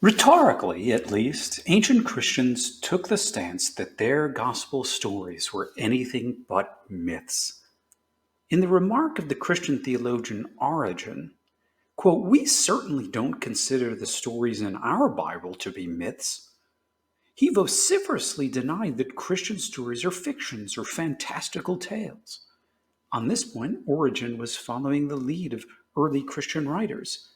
Rhetorically, at least, ancient Christians took the stance that their gospel stories were anything but myths. In the remark of the Christian theologian Origen, quote, "We certainly don't consider the stories in our Bible to be myths." He vociferously denied that Christian stories are fictions or fantastical tales. On this point, Origen was following the lead of early Christian writers.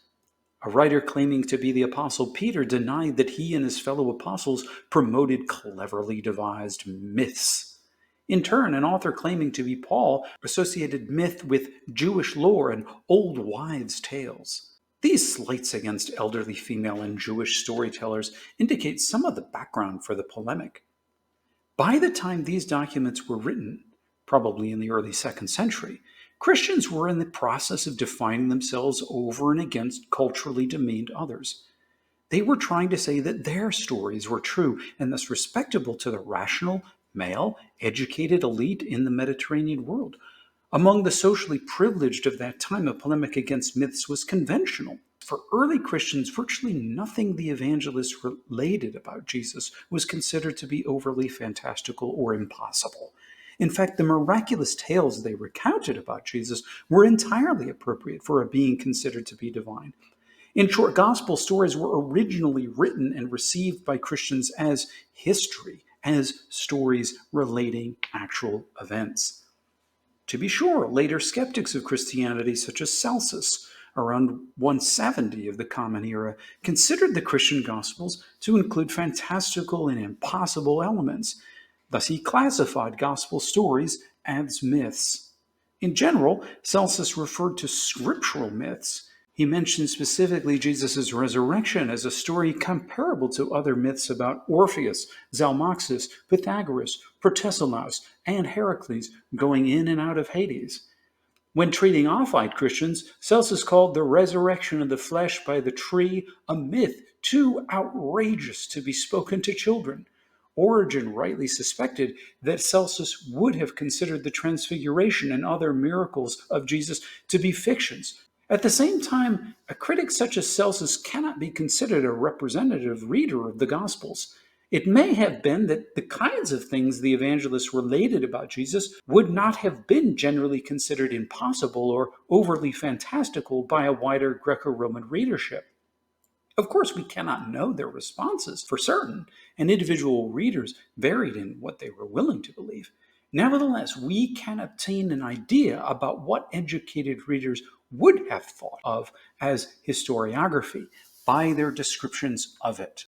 A writer claiming to be the Apostle Peter denied that he and his fellow apostles promoted cleverly devised myths. In turn, an author claiming to be Paul associated myth with Jewish lore and old wives' tales. These slights against elderly female and Jewish storytellers indicate some of the background for the polemic. By the time these documents were written, probably in the early 2nd century, Christians were in the process of defining themselves over and against culturally demeaned others. They were trying to say that their stories were true and thus respectable to the rational, male, educated elite in the Mediterranean world. Among the socially privileged of that time, a polemic against myths was conventional. For early Christians, virtually nothing the evangelists related about Jesus was considered to be overly fantastical or impossible. In fact, the miraculous tales they recounted about Jesus were entirely appropriate for a being considered to be divine. In short, gospel stories were originally written and received by Christians as history, as stories relating actual events. To be sure, later skeptics of Christianity, such as Celsus, around 170 of the Common Era, considered the Christian Gospels to include fantastical and impossible elements. Thus, he classified Gospel stories as myths. In general, Celsus referred to scriptural myths. He mentioned specifically Jesus' resurrection as a story comparable to other myths about Orpheus, Zalmoxis, Pythagoras, Protesilaus, and Heracles going in and out of Hades. When treating Ophite Christians, Celsus called the resurrection of the flesh by the tree a myth too outrageous to be spoken to children. Origen rightly suspected that Celsus would have considered the transfiguration and other miracles of Jesus to be fictions. At the same time, a critic such as Celsus cannot be considered a representative reader of the Gospels. It may have been that the kinds of things the evangelists related about Jesus would not have been generally considered impossible or overly fantastical by a wider Greco Roman readership. Of course, we cannot know their responses for certain, and individual readers varied in what they were willing to believe. Nevertheless, we can obtain an idea about what educated readers would have thought of as historiography by their descriptions of it.